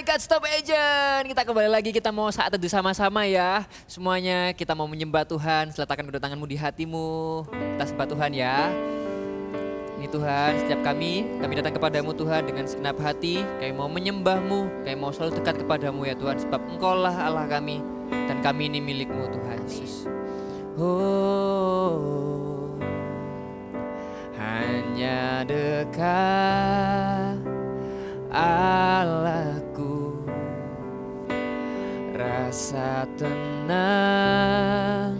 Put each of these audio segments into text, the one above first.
God Stop Agent. Kita kembali lagi, kita mau saat teduh sama-sama ya. Semuanya kita mau menyembah Tuhan, letakkan kedua tanganmu di hatimu. Kita sembah Tuhan ya. Ini Tuhan, setiap kami datang kepadamu Tuhan dengan segenap hati. Kami mau menyembahmu, kami mau selalu dekat kepadamu ya Tuhan. Sebab Engkaulah Allah kami dan kami ini milikmu Tuhan Yesus. Oh, hanya dekat Allahku, rasa tenang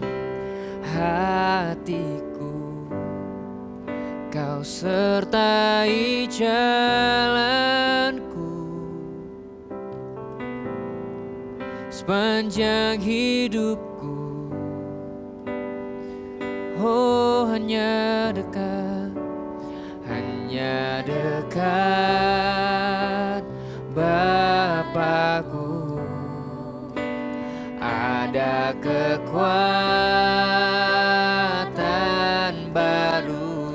hatiku, Kau sertai jalanku sepanjang hidupku. Oh, hanya dekat Bapakku, ada kekuatan baru,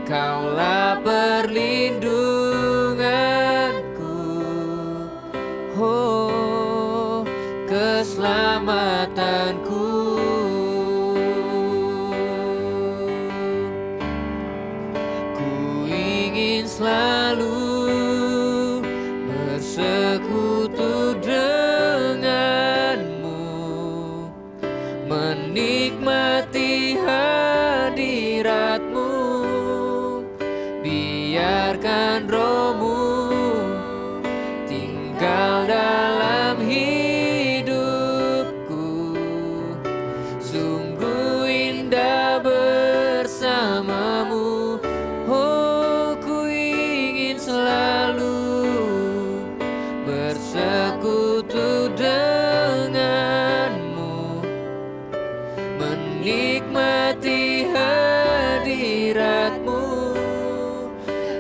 Kaulah perlindunganku, oh keselamatanku. Ku ingin selalu bersekutu denganmu, menikmati hadiratmu, biarkan rohmu tinggal dalam hidupku. Sungguh indah bersamamu, oh ku ingin selalu bersekutu denganmu, menikmati hadiratmu,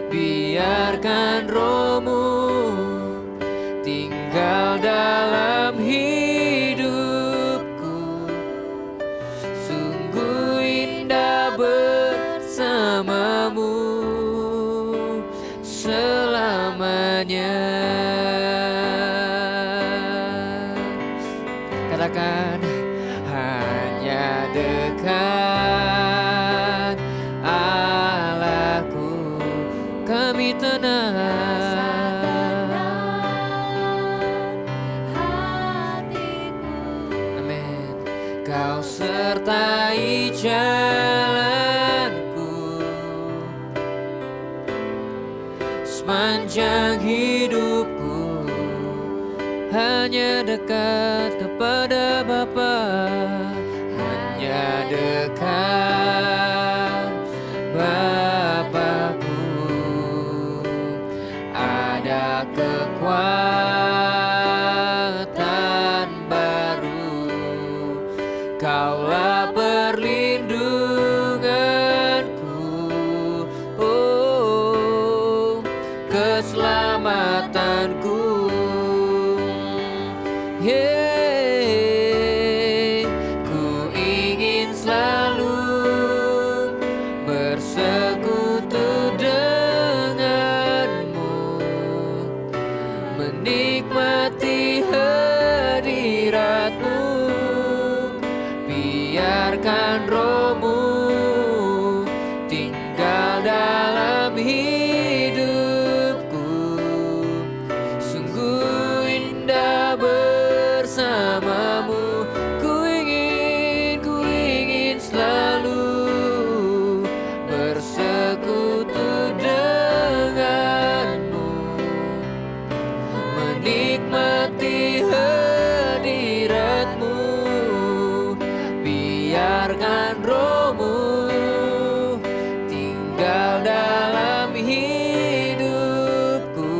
biarkan rohmu tinggal dalam hidupku. Sungguh indah bersamamu selamanya. Katakan, hanya dekat Allahku, kami tenang. Amin. Kau sertai jalanku sepanjang hidupku, hanya dekat kepada Bapa, hanya dekat Bapakku, ada kekuatan baru, Kaulah perlindunganku, oh keselamatanku. Yeah, ku ingin selalu bersekutu denganmu, menikmati hadiratmu, biarkan rohmu tinggal dalam hidupku. Sungguh indah bersamamu, ku ingin selalu bersekutu denganmu, menikmati hadiratmu, biarkan rohmu tinggal dalam hidupku.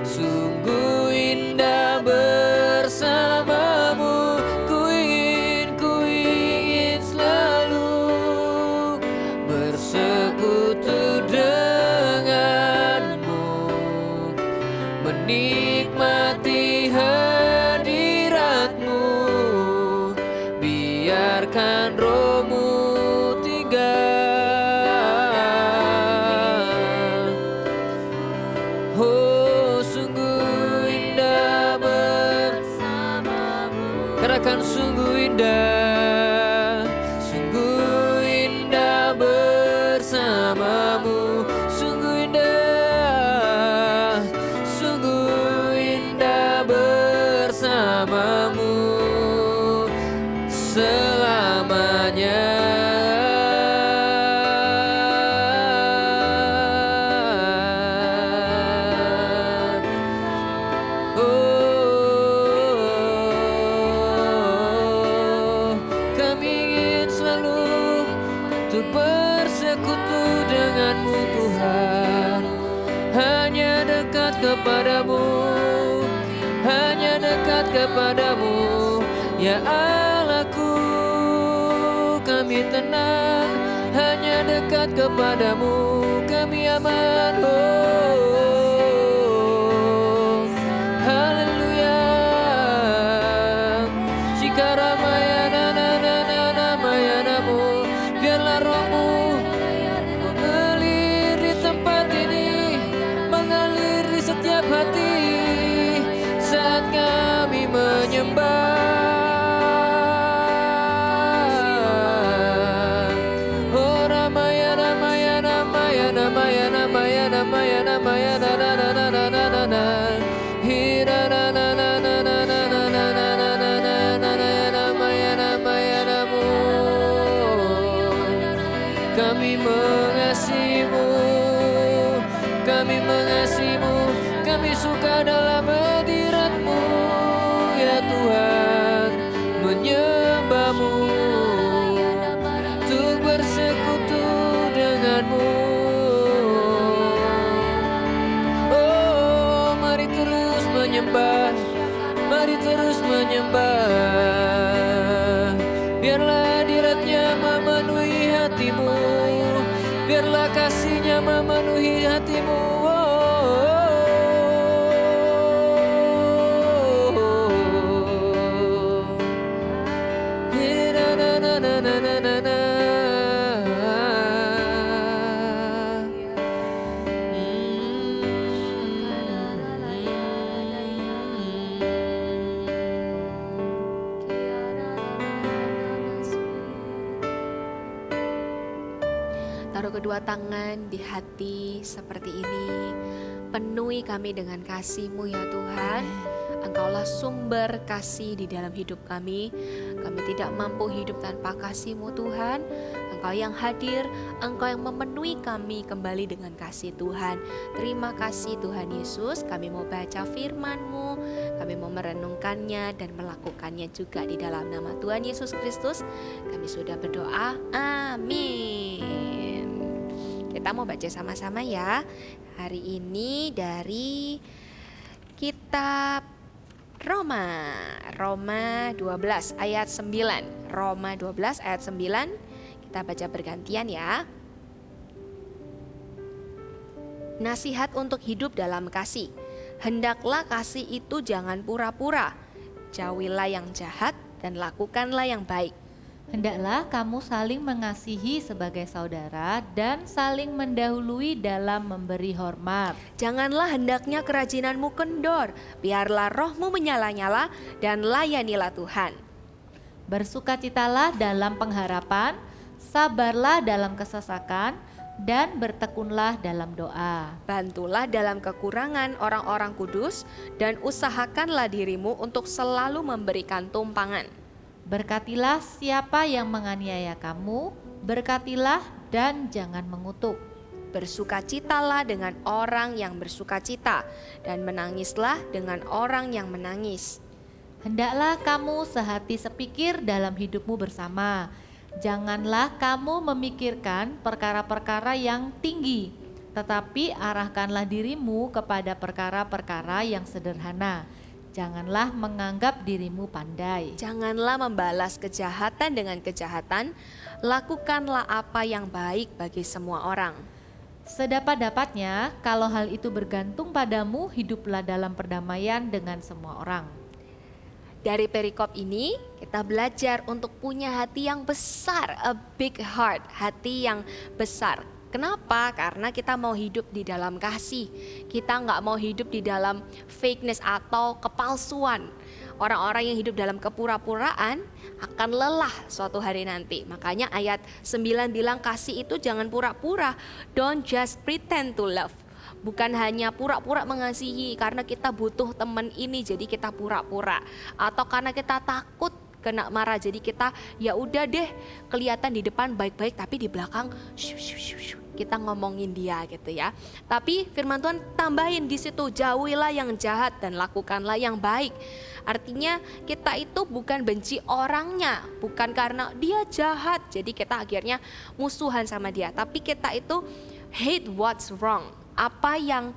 Sungguh indah bersamamu, ku ingin selalu bersekutu denganmu, menikmati hadiratmu, biarkan rohmu tinggal. Oh sungguh denganmu Tuhan, hanya dekat kepadamu, hanya dekat kepadamu. Ya Allahku, kami tenang, hanya dekat kepadamu, kami aman. Haleluya. Shikaramaya maya namu, biarlah rohmu mengalir di tempat ini, mengalir di setiap hati saat kami menyembah. Kami mengasihimu, kami mengasihimu, kami suka dalam hadirat-Mu ya Tuhan, menyembah-Mu, untuk bersekutu dengan-Mu. Oh, mari terus menyembah, mari terus menyembah. Biarlah hadirat-Nya memenuhi hatimu, biarlah kasih-Nya memenuhi hatimu. Taruh kedua tangan di hati seperti ini. Penuhi kami dengan kasih-Mu ya Tuhan. Engkaulah sumber kasih di dalam hidup kami. Kami tidak mampu hidup tanpa kasih-Mu Tuhan. Engkau yang hadir, Engkau yang memenuhi kami kembali dengan kasih Tuhan. Terima kasih Tuhan Yesus. Kami mau baca firman-Mu, kami mau merenungkannya dan melakukannya juga di dalam nama Tuhan Yesus Kristus. Kami sudah berdoa. Amin. Kita mau baca sama-sama ya. Hari ini dari kitab Roma 12 ayat 9. Roma 12 ayat 9. Kita baca bergantian ya. Nasihat untuk hidup dalam kasih. Hendaklah kasih itu jangan pura-pura. Jauhilah yang jahat dan lakukanlah yang baik. Hendaklah kamu saling mengasihi sebagai saudara dan saling mendahului dalam memberi hormat. Janganlah hendaknya kerajinanmu kendor, biarlah rohmu menyala-nyala dan layanilah Tuhan. Bersukacitalah dalam pengharapan, sabarlah dalam kesesakan, dan bertekunlah dalam doa. Bantulah dalam kekurangan orang-orang kudus dan usahakanlah dirimu untuk selalu memberikan tumpangan. Berkatilah siapa yang menganiaya kamu, berkatilah dan jangan mengutuk. Bersukacitalah dengan orang yang bersukacita dan menangislah dengan orang yang menangis. Hendaklah kamu sehati sepikir dalam hidupmu bersama. Janganlah kamu memikirkan perkara-perkara yang tinggi, tetapi arahkanlah dirimu kepada perkara-perkara yang sederhana. Janganlah menganggap dirimu pandai. Janganlah membalas kejahatan dengan kejahatan, lakukanlah apa yang baik bagi semua orang. Sedapat-dapatnya, kalau hal itu bergantung padamu, hiduplah dalam perdamaian dengan semua orang. Dari perikop ini kita belajar untuk punya hati yang besar, a big heart, hati yang besar. Kenapa? Karena kita mau hidup di dalam kasih. Kita nggak mau hidup di dalam fakeness atau kepalsuan. Orang-orang yang hidup dalam kepura-puraan akan lelah suatu hari nanti. Makanya ayat 9 bilang kasih itu jangan pura-pura. Don't just pretend to love. Bukan hanya pura-pura mengasihi karena kita butuh teman ini jadi kita pura-pura. Atau karena kita takut kena marah. Jadi kita ya udah deh, kelihatan di depan baik-baik tapi di belakang kita ngomongin dia gitu ya. Tapi firman Tuhan tambahin di situ, jauhilah yang jahat dan lakukanlah yang baik. Artinya kita itu bukan benci orangnya, bukan karena dia jahat jadi kita akhirnya musuhan sama dia, tapi kita itu hate what's wrong. Apa yang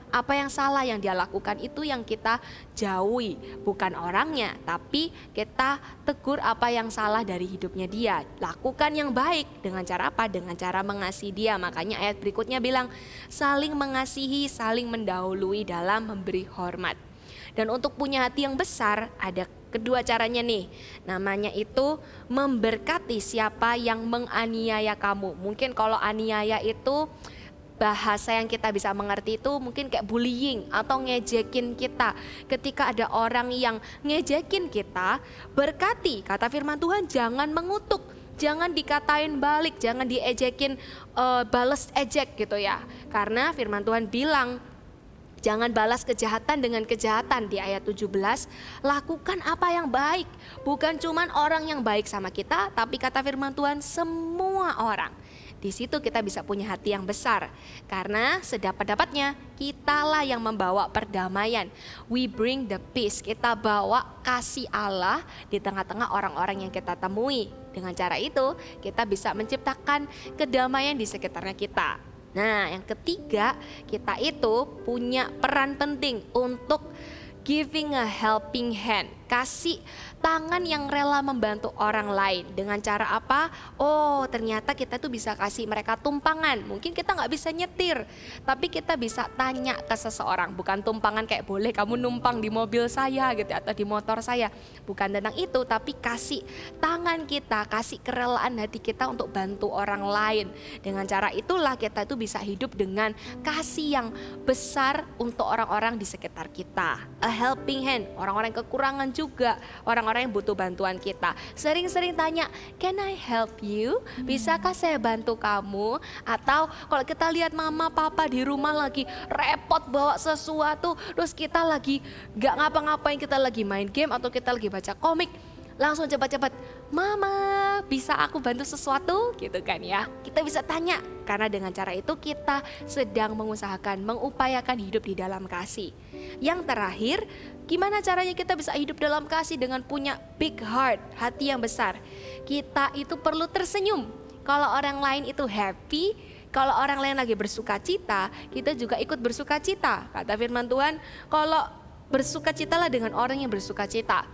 salah yang dia lakukan itu yang kita jauhi, bukan orangnya, tapi kita tegur apa yang salah dari hidupnya dia. Lakukan yang baik dengan cara apa? Dengan cara mengasihi dia. Makanya ayat berikutnya bilang saling mengasihi, saling mendahului dalam memberi hormat. Dan untuk punya hati yang besar ada kedua caranya nih. Namanya itu memberkati siapa yang menganiaya kamu. Mungkin kalau aniaya itu bahasa yang kita bisa mengerti itu mungkin kayak bullying atau ngejekin kita. Ketika ada orang yang ngejekin kita, berkati. Kata firman Tuhan, jangan mengutuk, jangan dikatain balik, jangan diejekin, bales ejek gitu ya. Karena firman Tuhan bilang jangan balas kejahatan dengan kejahatan di ayat 17. Lakukan apa yang baik. Bukan cuman orang yang baik sama kita, tapi kata firman Tuhan semua orang. Di situ kita bisa punya hati yang besar. Karena sedapat-dapatnya kitalah yang membawa perdamaian. We bring the peace. Kita bawa kasih Allah di tengah-tengah orang-orang yang kita temui. Dengan cara itu kita bisa menciptakan kedamaian di sekitarnya kita. Nah, yang ketiga, kita itu punya peran penting untuk giving a helping hand. Kasih tangan yang rela membantu orang lain. Dengan cara apa? Oh, ternyata kita tuh bisa kasih mereka tumpangan. Mungkin kita gak bisa nyetir, tapi kita bisa tanya ke seseorang. Bukan tumpangan kayak boleh kamu numpang di mobil saya gitu atau di motor saya. Bukan tentang itu, tapi kasih tangan kita, kasih kerelaan hati kita untuk bantu orang lain. Dengan cara itulah kita itu bisa hidup dengan kasih yang besar untuk orang-orang di sekitar kita. A helping hand, orang-orang yang kekurangan juga, orang-orang yang butuh bantuan kita. Sering-sering tanya, can I help you? Bisakah saya bantu kamu? Atau kalau kita lihat mama papa di rumah lagi repot bawa sesuatu, terus kita lagi gak ngapa-ngapain, kita lagi main game atau kita lagi baca komik, langsung cepat-cepat, mama bisa aku bantu sesuatu gitu kan ya. Kita bisa tanya, karena dengan cara itu kita sedang mengusahakan, mengupayakan hidup di dalam kasih. Yang terakhir, gimana caranya kita bisa hidup dalam kasih dengan punya big heart, hati yang besar. Kita itu perlu tersenyum. Kalau orang lain itu happy, kalau orang lain lagi bersuka cita, kita juga ikut bersuka cita. Kata firman Tuhan, kalau bersuka citalah dengan orang yang bersuka cita.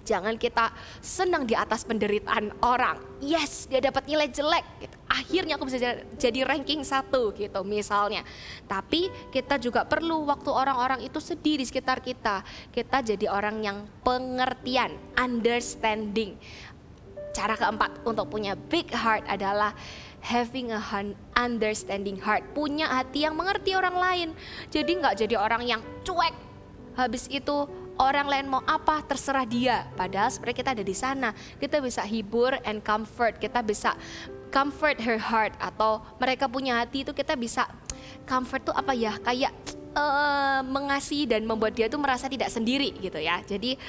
Jangan kita senang di atas penderitaan orang. Yes, dia dapat nilai jelek gitu. Akhirnya aku bisa jadi ranking 1 gitu misalnya. Tapi kita juga perlu waktu orang-orang itu sedih di sekitar kita, kita jadi orang yang pengertian, understanding. Cara keempat untuk punya big heart adalah having a understanding heart. Punya hati yang mengerti orang lain. Jadi gak jadi orang yang cuek. Habis itu orang lain mau apa terserah dia. Padahal sebenarnya kita ada di sana. Kita bisa hibur and comfort. Kita bisa comfort her heart. Atau mereka punya hati itu kita bisa comfort tuh apa ya, kayak mengasihi dan membuat dia tuh merasa tidak sendiri gitu ya. Jadi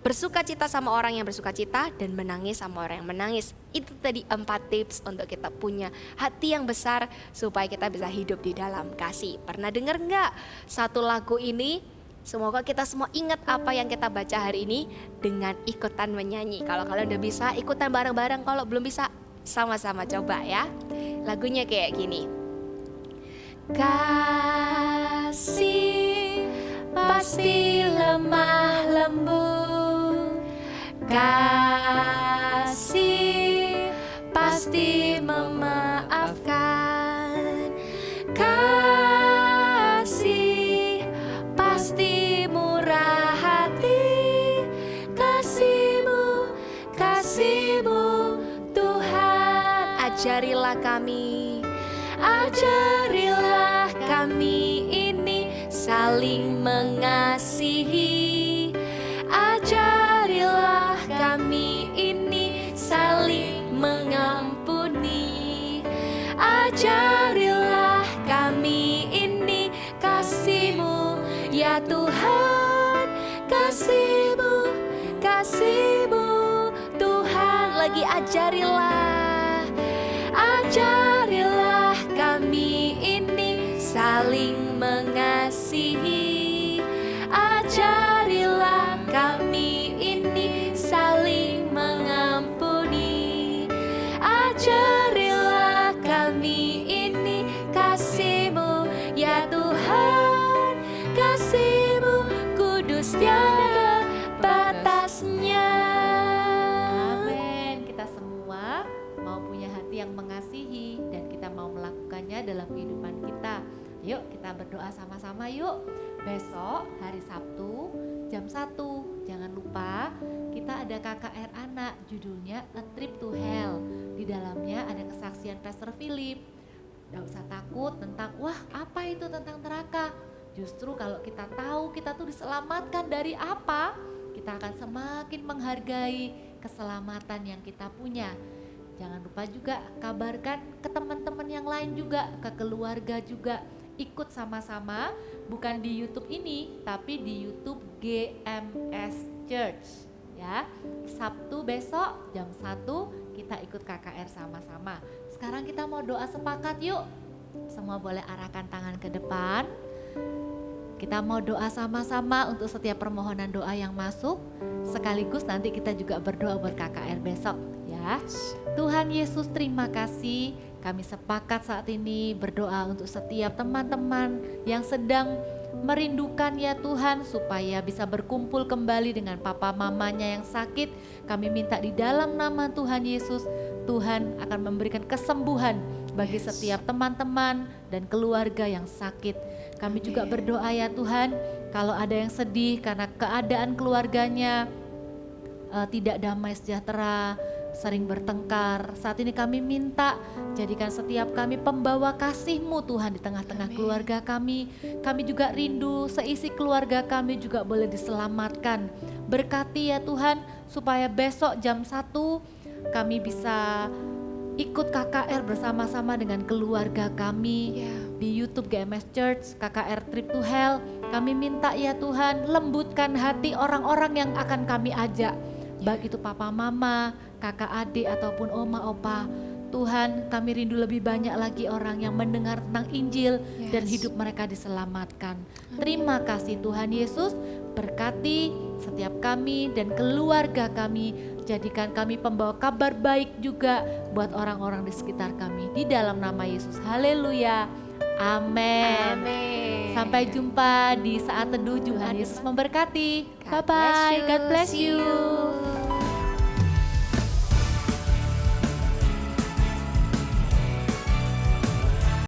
bersuka cita sama orang yang bersuka cita dan menangis sama orang yang menangis. Itu tadi 4 tips untuk kita punya hati yang besar supaya kita bisa hidup di dalam kasih. Pernah dengar nggak satu lagu ini? Semoga kita semua ingat apa yang kita baca hari ini dengan ikutan menyanyi. Kalau kalian udah bisa ikutan bareng-bareng, kalau belum bisa sama-sama coba ya. Lagunya kayak gini. Kasih pasti lemah lembut, kasih pasti memaafkan, kasih pasti murah hati, kasih-Mu Tuhan. Ajarilah kami, ajarilah kami ini saling mengasihi. Ajarilah kami ini saling mengampuni. Ajarilah kami ini kasih-Mu ya Tuhan, kasih-Mu lagi, ajarilah. Ajarilah kami ini saling mengasihi. Ajarilah kami ini saling mengampuni. Ajarilah kami ini kasih-Mu ya Tuhan, kasih-Mu kudus tiada batasnya. Amin. Kita semua mau punya hati yang mengasihi dan kita mau melakukannya dalam kehidupan kita. Yuk kita berdoa sama-sama yuk. Besok hari Sabtu jam 1, jangan lupa kita ada KKR anak, judulnya A Trip to Hell. Di dalamnya ada kesaksian Pastor Philip. Gak usah takut tentang, wah apa itu tentang neraka. Justru kalau kita tahu kita tuh diselamatkan dari apa, kita akan semakin menghargai keselamatan yang kita punya. Jangan lupa juga kabarkan ke teman-teman yang lain juga, ke keluarga juga. Ikut sama-sama, bukan di YouTube ini, tapi di YouTube GMS Church. Ya, Sabtu besok jam 1 kita ikut KKR sama-sama. Sekarang kita mau doa sepakat yuk. Semua boleh arahkan tangan ke depan. Kita mau doa sama-sama untuk setiap permohonan doa yang masuk. Sekaligus nanti kita juga berdoa buat KKR besok ya. Tuhan Yesus, terima kasih. Kami sepakat saat ini berdoa untuk setiap teman-teman yang sedang merindukan ya Tuhan, supaya bisa berkumpul kembali dengan papa mamanya yang sakit. Kami minta di dalam nama Tuhan Yesus, Tuhan akan memberikan kesembuhan bagi setiap teman-teman dan keluarga yang sakit. Kami juga berdoa ya Tuhan, kalau ada yang sedih karena keadaan keluarganya tidak damai sejahtera, sering bertengkar, saat ini kami minta jadikan setiap kami pembawa kasih-Mu Tuhan di tengah-tengah keluarga kami. Kami juga rindu seisi keluarga kami juga boleh diselamatkan. Berkati ya Tuhan, supaya besok jam 1 kami bisa ikut KKR bersama-sama dengan keluarga kami di YouTube GMS Church, KKR Trip to Hell. Kami minta ya Tuhan, lembutkan hati orang-orang yang akan kami ajak, baik itu papa mama, kakak adik ataupun oma opa. Tuhan, kami rindu lebih banyak lagi orang yang mendengar tentang Injil dan hidup mereka diselamatkan. Terima kasih Tuhan Yesus, berkati setiap kami dan keluarga kami, jadikan kami pembawa kabar baik juga buat orang-orang di sekitar kami. Di dalam nama Yesus, haleluya, amin. Sampai jumpa di saat teduh. Tuhan Yesus memberkati. Bye-bye, God bless you.